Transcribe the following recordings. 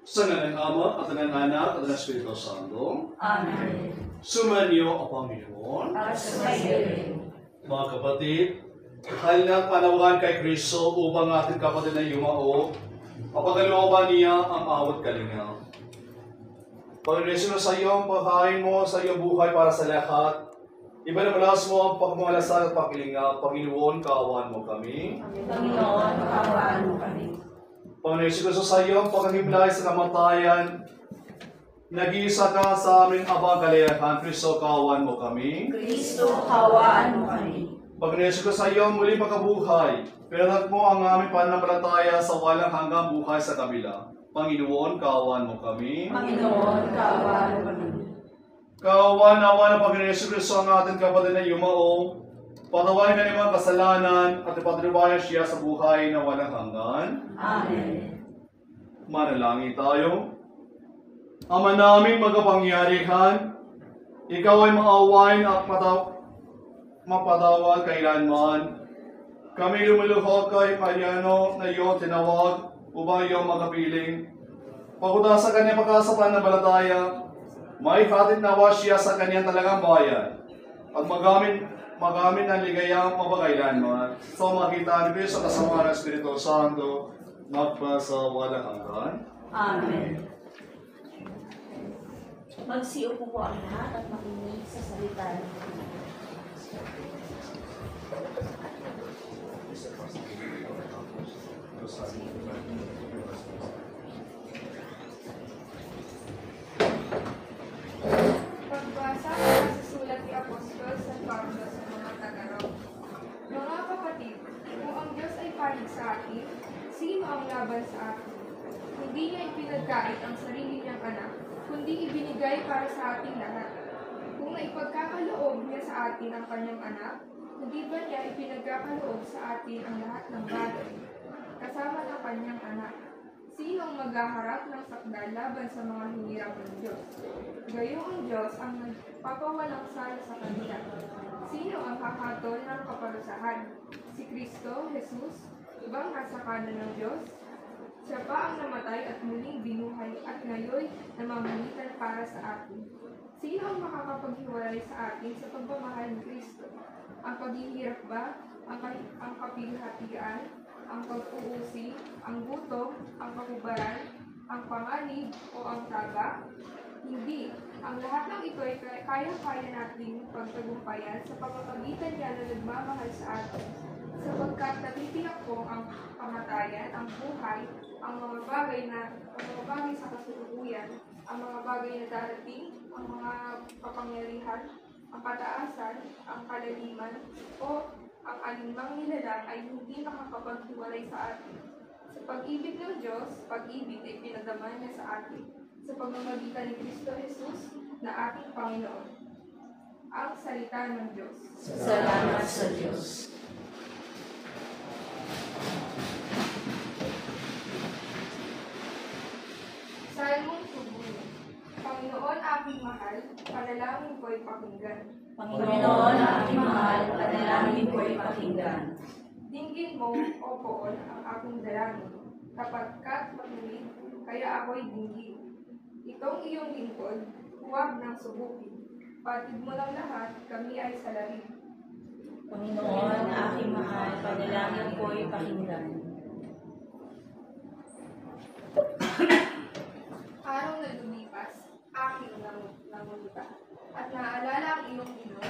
Sa ngalan ng Ama, at ng Anak, at ng Espiritu Santo. Amen. Sumanyo ang Panginoon. At sumayin. Mga kapatid, kailang panawagan kay Kristo upang ating kapatid na yumao, kapag-alooban niya ang awat kalinga. Pag-resume sa iyo ang paghain mo sa iyong buhay para sa lahat. Ibalamalas mo ang pagmamalasal at pagkilinga. Panginoon, kaawaan mo kami. Panginoon, kaawaan mo kami. Panginoon Kristo, sa iyo ang paghimlay sa kamatayan. Nag-iisa ka sa aming abang kaliyakan. Kristo, kaawaan mo kami. Kristo, kaawaan mo kami. Panginoon Kristo, sa iyo ang muling pagkabuhay. Pinatag mo ang aming pananampalataya sa walang hanggang buhay sa kabila. Panginoon, kaawaan mo kami. Panginoon, kaawaan mo kami. Kaawaan-awa ng Panginoon Kristo ang ating kapatid na yumao. Patawarin ka ng mga kasalanan at ipatnubayan siya sa buhay na walang hanggan. Amen. Manalangin tayo. Ama naming magapangyarihan, ikaw ay maawain at mapatawad kailanman. Kami lumuluhod kay Mariano na iyong tinawag upang iyong magapiling. Pagkuda sa kanyang pagkasapan na balataya, may hatid nawa siya sa kanyang talagang bayan at magamit ng ligayang mapagkailanman. So makita ni Cristo kasama ng Espiritu Santo magpasa walang hanggan. Amen. Magsiupo po ang lahat at makinig sa salita ng Pagbasa sa sulat ni Apostol San Pablo sa mga Taga-Roma. Mga kapatid, kung ang Diyos ay panig sa atin, sino ang laban sa atin? Hindi niya ipinagkait ang sarili niyang anak, kundi ibinigay para sa ating lahat. Kung naipagkakaloob niya sa atin ang kanyang anak, hindi ba niya ipinagkakaloob sa atin ang lahat ng bagay, kasama ng kanyang anak? Sino ang maghaharap ng sakdal laban sa mga hinirang ng Diyos? Gayong ang Diyos ang nagpapawalang sala sa kanila. Sino ang hahatol ng kaparusahan? Si Kristo, Jesus, bang nasa kanan ng Diyos? Siya pa ang namatay at muling binuhay at ngayon namamagitan para sa atin. Sino ang makakapaghiwalay sa atin sa pagmamahal ni Kristo? Ang paghihirap ba? Ang kapighatian? Ang pag-uusi, ang gutom, ang kahubaran, ang panganib, o ang taga? Hindi. Ang lahat ng ito ay kaya-kaya nating pagtagumpayan sa pamamagitan niya na nagmamahal sa atin. Sapagkat natitiyak ko ang kamatayan, ang buhay, ang mga bagay sa kasalukuyan, ang mga bagay na darating, ang mga kapangyarihan, ang kataasan, ang kalaliman, o ang alinmang nilalang ay hindi makakapaghiwalay sa atin. Sa pag-ibig ng Diyos, pag-ibig ay pinadama niya sa atin sa pamamagitan ni Kristo Jesus na ating Panginoon. Ang salita ng Diyos. Salamat sa Diyos. Salmong Tubuli. Panginoon aking mahal, panalangin ko'y pakinggan. Panginoon, aking mahal, panalangin ko'y pakinggan. Dinggin mo, O Poon, ang aking dalangin. Kapagkat matuwid, kaya ako'y dinggin. Itong iyong lingkod, huwag nang subukin. Patid mo lang lahat, kami ay salarin. Panginoon, aking mahal, panalangin ko'y pakinggan. Araw na lumipas, aking nangulita. At naalala ang iyong ginawa.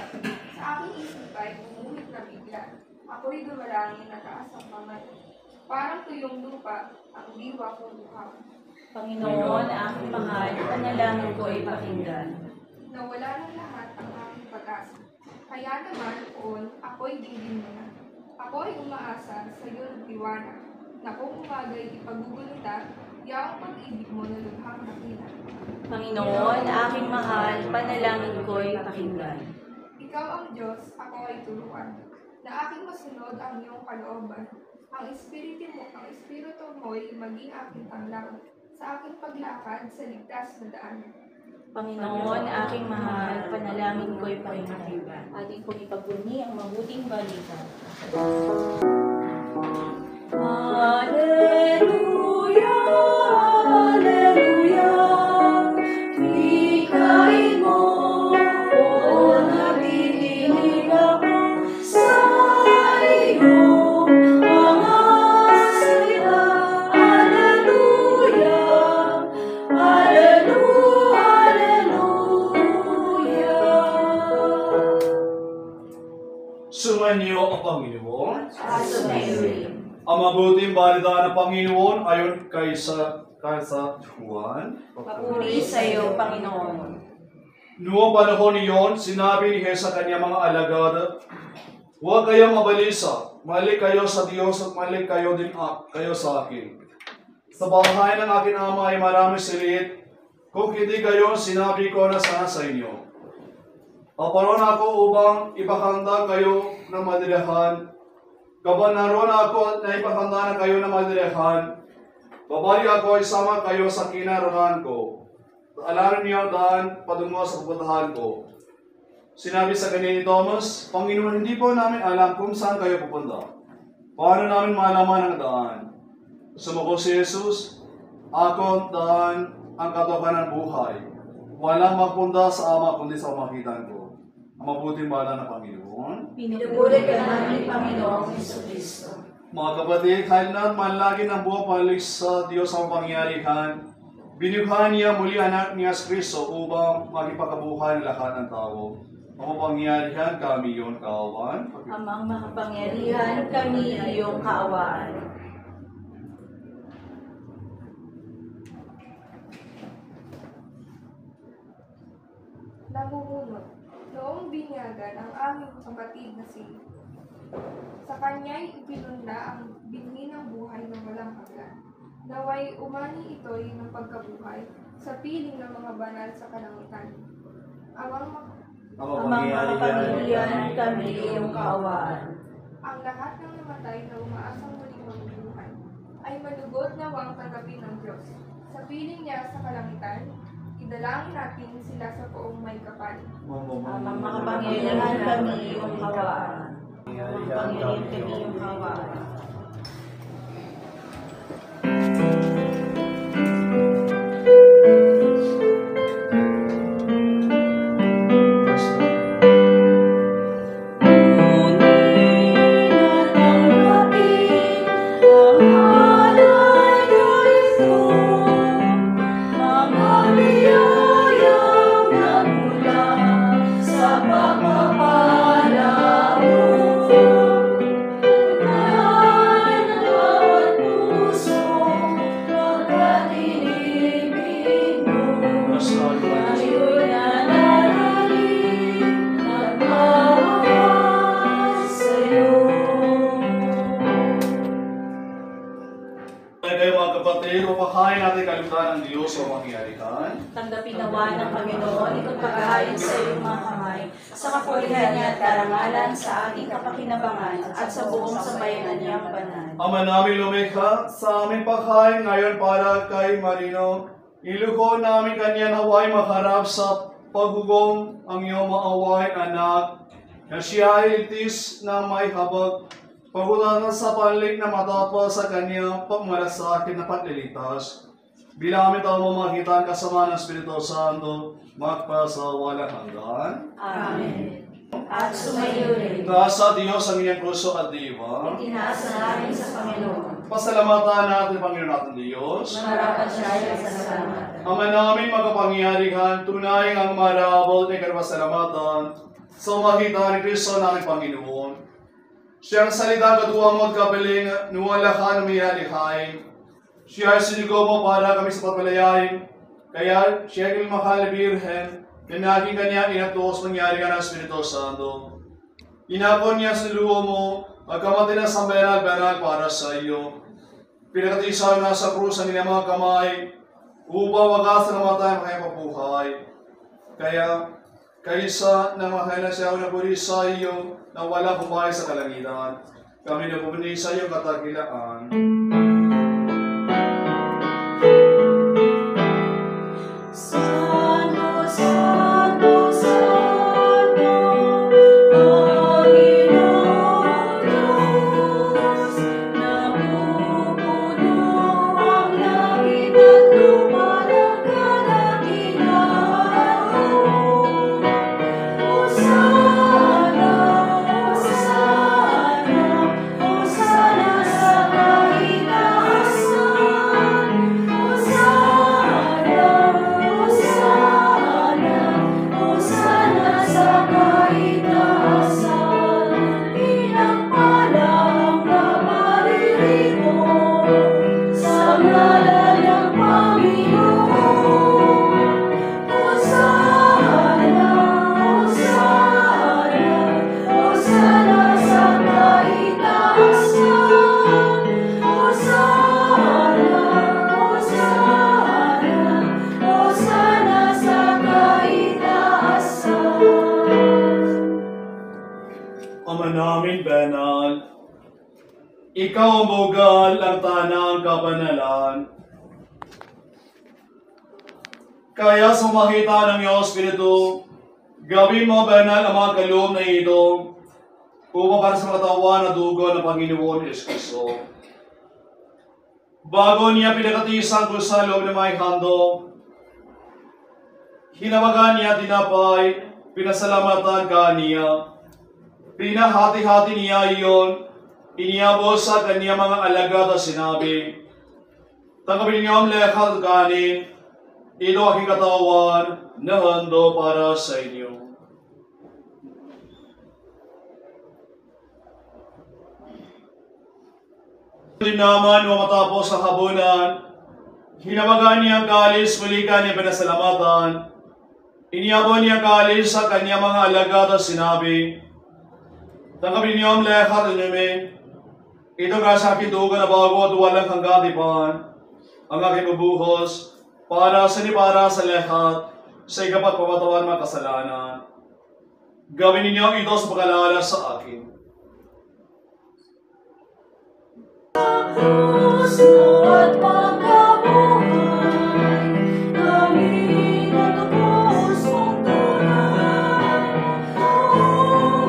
Sa aking isip ay bumuhit na bigla. Ako'y dumalangin na taas ang kamay. Parang tuyong lupa, ang diwa ko luha. Panginoon, aking mahal, panalangin ko'y pakinggan. Nawala ng lahat ang aking pag-asa. Kaya naman, Poon, ako'y dinggin mo na. Ako'y umaasa sa iyong tiwana. Na kung umagay ipagugulita, yaong pag-ibig mo na lubhang nakita. Panginoon, aking mahal, panalangin ko'y pakinggan. Ikaw ang Diyos, ako ay turuan. Na aking masunod ang iyong kalooban. Ang espiritu mo'y maging aking tanglang. Sa aking paglakad sa ligtas na daan. Panginoon, aking mahal, panalangin ko'y pakinggan. Ating pong ipagpuni ang mabuting balita. Hallelujah, Hallelujah. ng Panginoon ayon kay sa Juan. Papuri sa iyo, Panginoon. Noong panahon niyon, sinabi ni Jesus sa kanyang mga alagad, huwag kayong mabalisa, malik kayo sa Diyos at malik kayo din kayo sa akin. Sa bahay ng aking ama ay marami silid, kung hindi kayo, sinabi ko na sana sa inyo. Aparon ako upang ipakanda kayo ng madirahan. Kapag naroon ako na ipakanda na kayo ng madirahan, babalik ako isama kayo sa kinaroon ko. Alarin niyo ang daan patungo sa pupuntahan ko. Sinabi sa kanya ni Thomas, Panginoon, hindi po namin alam kung saan kayo pupunta. Paano namin malaman ang daan? Sumuko si Jesus, ako ang daan, ang katotohanan ng buhay. Walang magpunta sa Ama kundi sa pamagitan ko. Ang mabuting bala ng Panginoon. Pinupuri ka namin, Panginoong Jesucristo. Mga kapatid, kahit na manlagi ng buong palik sa Diyos ang pangyarihan, binigyan niya muli anak niya sa Kristo upang magipakabuhay ng lahat ng tao. Ang mapangyarihan, kami iyong kaawaan. Amang makapangyarihan, kami iyong kaawaan. Namumuno. Noong binyagan ang aming kapatid na si sa kanya'y ipinunla ang binhi ng buhay ng walang hanggan. Naway umani ito'y ng pagkabuhay sa piling ng mga banal sa kalangitan. Amang makapangyarihan, kami iyong kaawaan. Ang lahat ng namatay na umaasang muling mabubuhay ay malugod na wang tanggapin ng Diyos. Sa piling niya sa kalangitan, idalangin natin sila sa poong may kapal. Amang makapangyarihan, kami iyong kaawaan. Makapangyarihan, kami iyong kaawaan. Upakain natin kalutan ng Diyos o mangyarihan. Tanggapin nawa ng Panginoon itong pagkain sa iyong mga kamay, sa kapulihan niya at karangalan sa ating kapakinabangan at sa buong sambayanan niyang banal. Ama namin lumikha, sa aming pagkain ngayon para kay Marino, iluko namin kanya naway maharap sa paghugong ang iyong maawain anak, na siya ay itis na may habag, pagulanan sa panlik na matapa sa kanya pagmalasakit na paglilitas. Bilang kami tayo mamagitan kasama ng Espiritu Santo, magpasawalang hanggan. Amen. At sumayo rin. Nasa Diyos ang inyong puso at diwa. Itinaasa namin sa Panginoon. Pasalamatan natin, Panginoon natin Diyos. Marapat siya sa salamat. Ama namin magapangyarihan, tunay ang marabot ni karpasalamatan sa magitan ni Kristo namin Panginoon. Siya ang salita katuwang magkapiling, nuwalakan ng miyalihain. Siya ay sinigo mo para kami sa pagpalayain. Kaya siya ay mahal na Birhen, na naging kanya inatuos mangyari ka ng Espiritu Santo. Inapon niya sa luho mo, magkamati ng sambayan banal para sa iyo. Pinakatisaw na sa krus ang inyong mga kamay, upang wagas na namatay ang kanyang pabuhay. Kaya, kaysa na mahal na siya na puri sa iyo, na walang kumahay sa kalangitan, kami na pumuni sa iyo katakilaan. Sana sa kahit Ikaw ang bugal ang tanang kabanalan. Kaya sa makita ng iyong Espiritu, gawin mo banal ang mga kaloob na ito upang para sa katawan na dugo ng Panginoon Yesu Kristo. Bago niya pinakatisan ko sa loob ng may handog, hinawagan niya tinapay, pinasalamatan ka niya. Pinahati-hati niya iyon, iniyabos sa kanyang mga alagad at sinabi, "Tanggapin niyo ang lekat at kanin, ito aking katawan na hando para sa inyo." Din naman nung matapos ang habunan, hinawagan niya ang kalis, muli kanyang pinasalamatan. Iniyabon niya ang kalis sa kanyang mga alagad at sinabi, "Tanggapin niyo ang lekat at inumin. Ito nga sa aking dugo na bago at walang hangganipan, ang aking bubuhos para sa lekat, sa ikapat pamatawan mga kasalanan. Gawin ninyo ito sa pag-alala sa akin." Puso at pagkabuhay, aming natubos mong tunay. O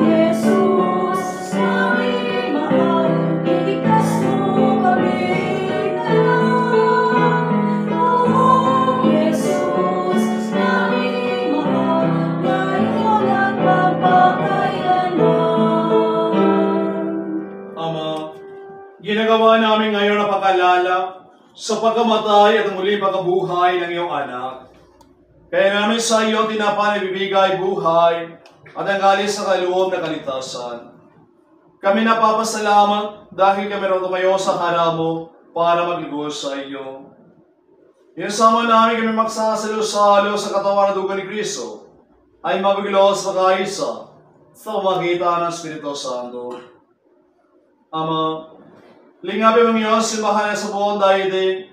Jesus, aming mahal, iligtas mo kami ngayon. O Jesus, aming mahal, ngayon at magpapakailanman. Ama, ginagawa namin ngayon ang pag-alala sa pagkamatay at muli pagkabuhay ng iyong anak. Kaya namin sa iyo tinapay ibibigay buhay at ang galing sa kaloob na kaligtasan. Kami napapasalamat dahil kami rin tumayo sa harap mo para magligos sa iyo. Inasama namin kami magsasalo-salo sa katawan na dugo ni Kristo ay mabiglos pagkaisa sa pamagitan ng Espiritu Santo. Ama, lingapin mo niyo simbahan sa buong daigdig.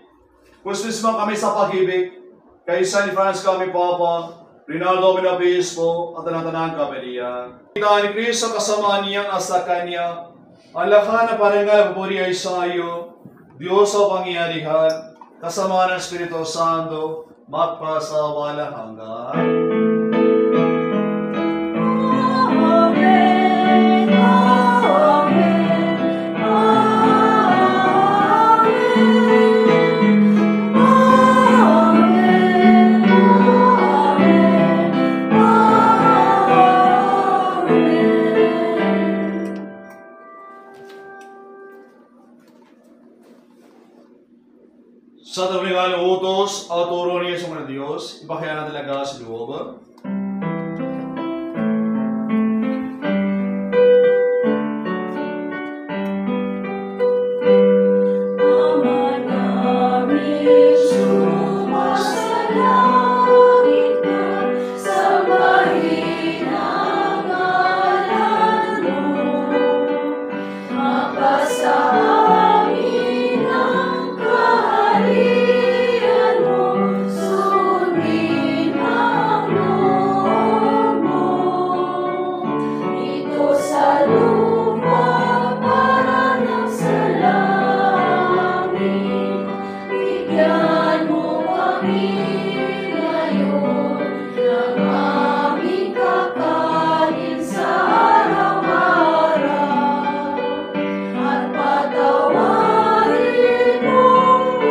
Kustis mo kami sa pag-ibig. Kay San Francisco kami Papa, Rinaldo Minobispo, at ang tanang kapalian. Kita ni Cristo kasama niyang asa kanya, ang lakan na parangal pupuri ay sa iyo, Diyos o pangyarihan, kasama ng Espiritu Santo, magpasawalang hanggan. Amen, amen, amen, amen, amen. Sa tabigang utos at turo ni Yesu ng Diyos, ipakaya na talaga sa loob. Ama namin, sumasalangit ka, sambahin ang ngalan mo. Mapasa amin ang kaharian mo, sundin ang loob mo. Ito sa lupa para ng sa langit, bigyan mo kami ngayon ng aming kakanin sa araw-araw. At patawarin mo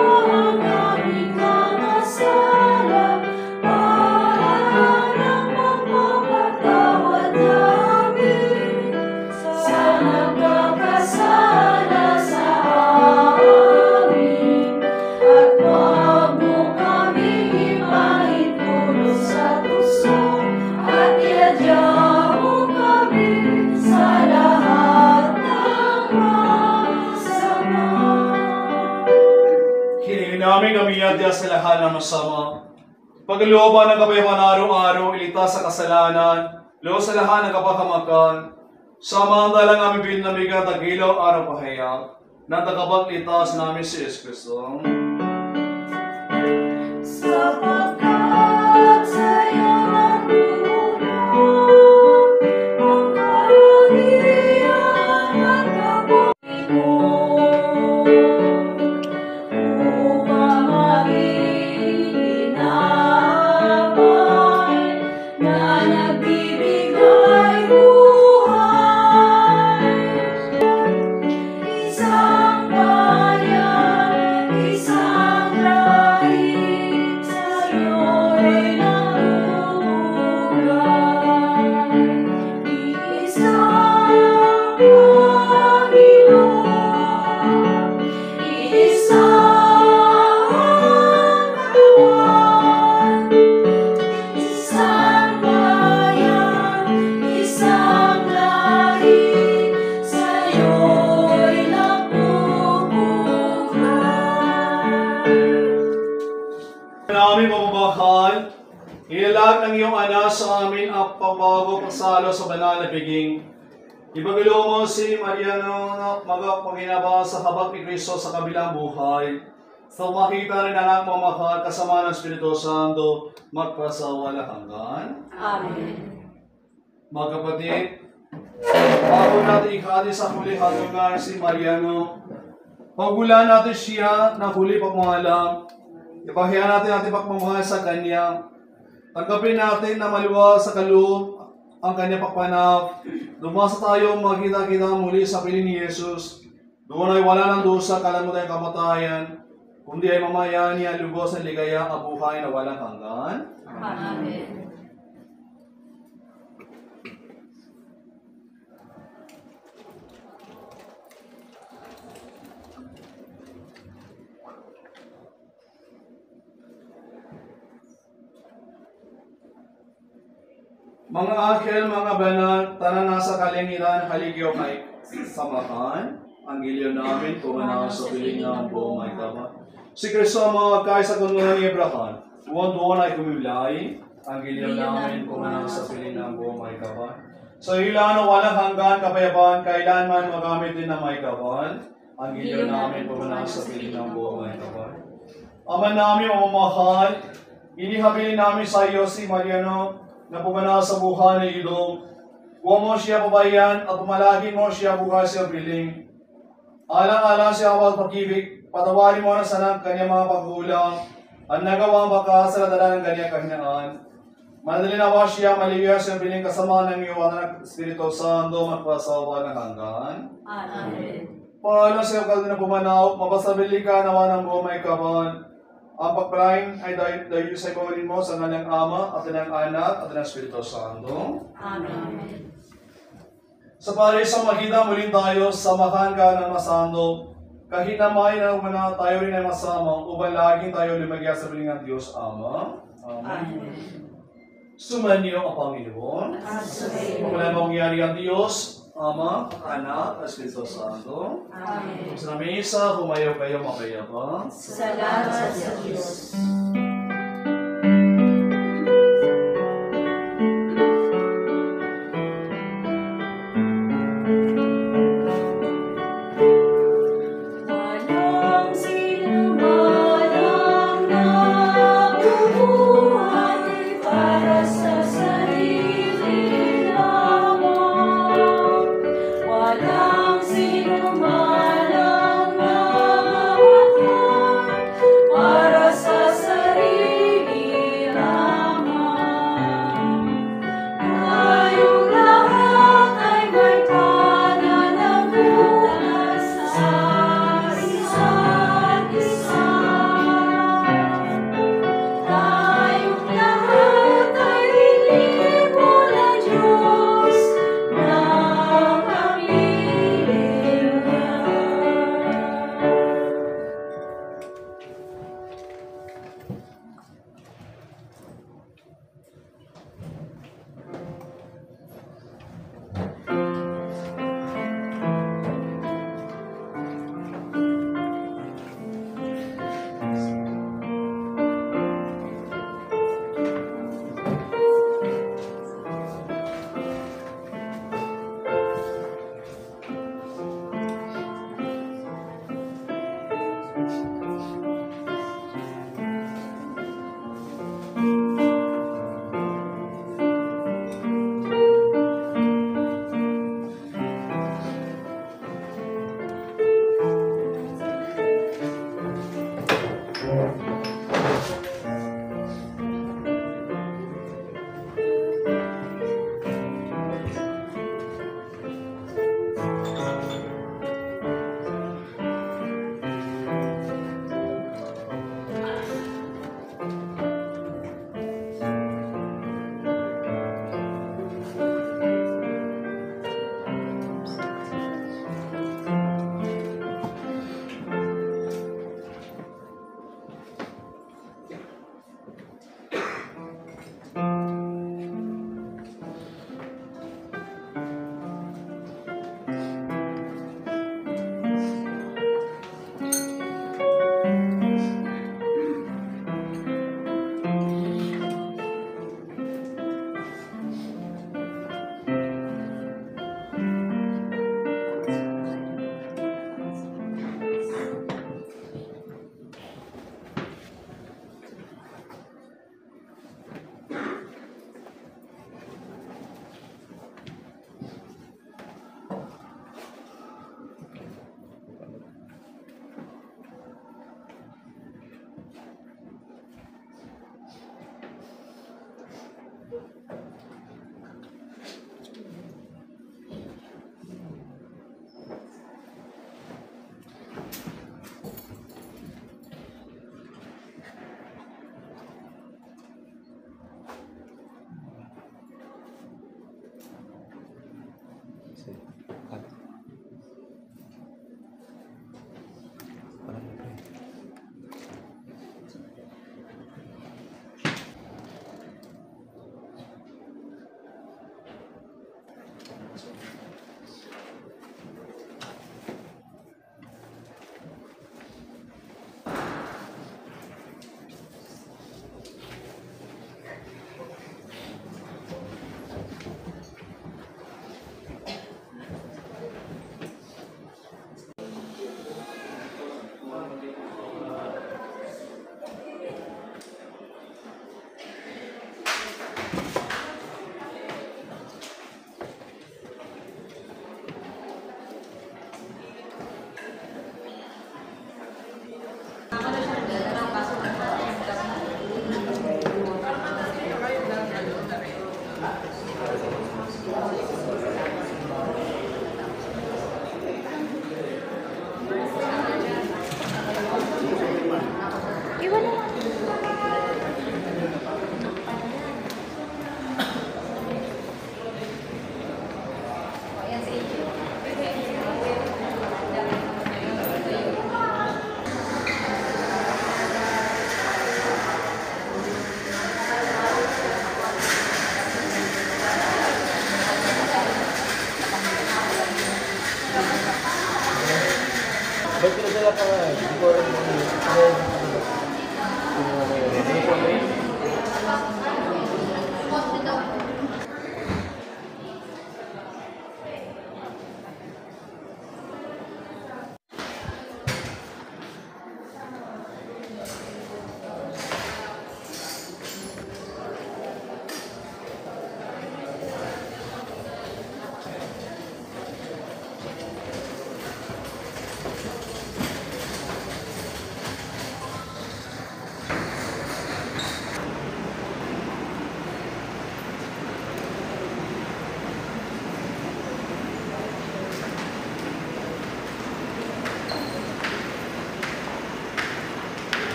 ang aming mga sala, para ng magpapatawad namin sa nagkakasala sa amin. At huwag mo kaming ipahintulot sa tuso, at iadya mo kami sa lahat ng masama. Hiningin namin kami yadya sa lahat ng masama. Paglooban ng kapayapaan araw-araw, iligtas sa kasalanan, loob sa lahat ng kapahamakan. Samantalang aming pinamigat at gilaw araw pahayak, nang tagapagligtas namin si Yesu Kristo. Sapagkat sa'yo nagmumulong ang kaharian at kabutihan mo. namin mamamahal, ilalag ng iyong anak sa amin ang pagbago pagsalo sa banal na biging. Ibagulo mo si Mariano na magpaginabang sa habag ni Kristo sa kabilang buhay. So makita rin ang mamahal kasama ng Espiritu Santo magpasawalang hanggan. Amen. Mga kapatid, bago natin ikati sa huli hatungan si Mariano, pagulan natin siya na huli pagmamahalang. Ipahiya natin ating pagmamahal sa Kanya. Tanggapin natin na maluwag sa kaloob ang Kanya pagpanap. Dumasa tayo magkita-kita muli sa piling ni Jesus. Doon ay wala ng dosa, kalamutan ng kamatayan, kundi ay mamayan niya lubos ng ligaya ang buhay na walang hanggan. Amen. Mga akhel, mga banal, tanan nasa kalingitan, haligyo kay samahan. Ang giliw namin, pumanaw sa piling ng buong may kapat. Si Kristo ang mga kay sa kunungan ni Abraham. Doon ay kumilay. Ang giliw namin, pumanaw sa piling ng buong may kapat. Sa ilan o walang hanggan kapayapaan, kailanman magamit din ng may kapat. Ang giliw namin, pumanaw sa piling ng buong may kapat. Ama namin, mamamahal, inihabilin namin sa iyo si Mariano, na pumanaw sa buhay ng ilong. Huwag mo siya pabayan at pumalagi mo siya bukas sa piling. Alang-alang siya ang pag-ibig, patawarin mo na sana kanyang mga pagkulang at nagawang baka sa ladala ng kanyang kahinaan. Manadali nawa siya maligaya sa piling kasama ng iyong anak Espiritu Santo magpasawa ng hanggan. Amen. Paalam sa iyo na pumanaw, mapasabili ka nawa ng buong may kaban. Ang pagpalain ay dahil sa ipawalin mo sa ngalang Ama at ng Anak at ng Espiritu Santo. Amen. Sa parisang magkita muli tayo, samahan ka ng masando. Kahit na may na umana tayo rin ay masama, upang laging tayo lumagya sa piling ng Diyos Ama. Amen. Sumanyo ang Panginoon. Pagpalain mo mangyari ang Diyos, Ama, Anak, at Espiritu Santo. Amen. Sa mesa, humayo kayo mapayapa. Salamat sa Diyos. Walang sinuman ang nabubuhay para sa sarili lamang. Walang sinuman ang nabubuhay para sa sarili lamang. Tayong lahat ay may pananagutan sa isa't isa. Tayong lahat ay lilingkod ng Diyos na kapiling niya.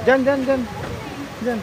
Diyan, diyan, diyan. Diyan.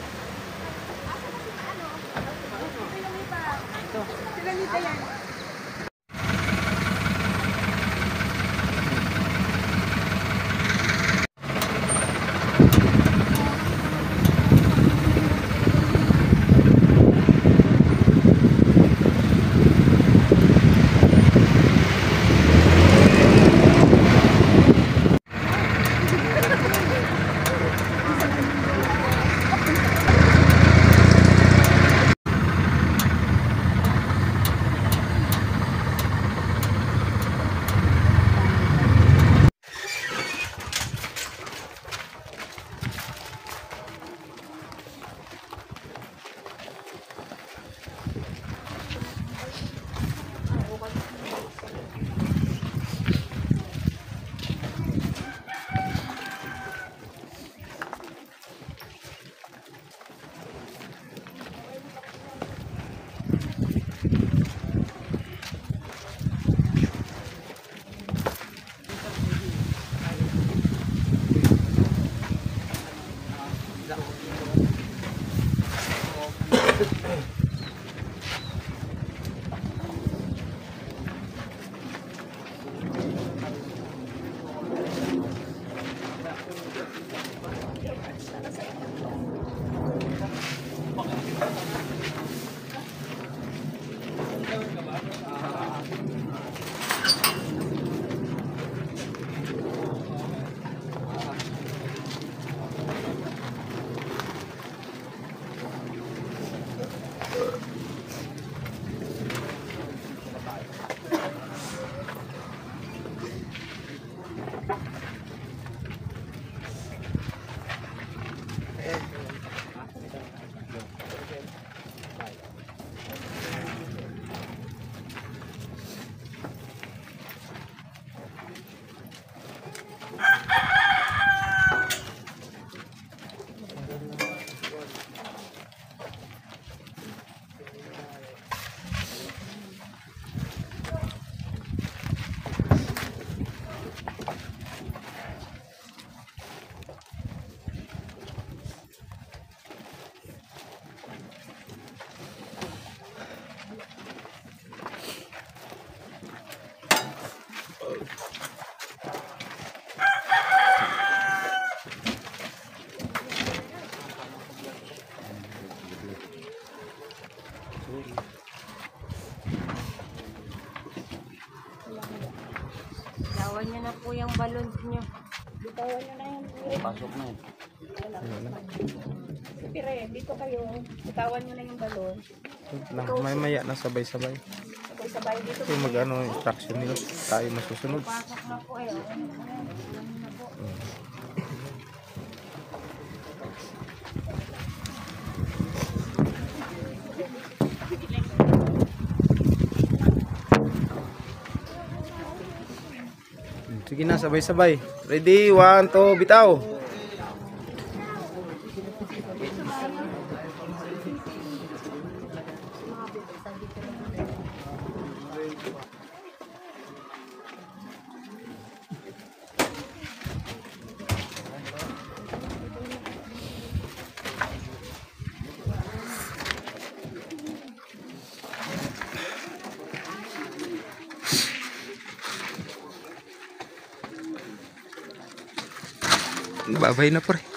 Bitawan nyo na po yung balon nyo. Pasok na eh. Pire, dito kayo. Bitawan nyo na yung balon. Lang, may maya na sabay-sabay. Sabay dito. Kasi mag-ano instruction nila. Tayo masusunod. Pasok na po eh. Sige na, sabay-sabay. Ready? 1, 2, bitaw. Babay na pre.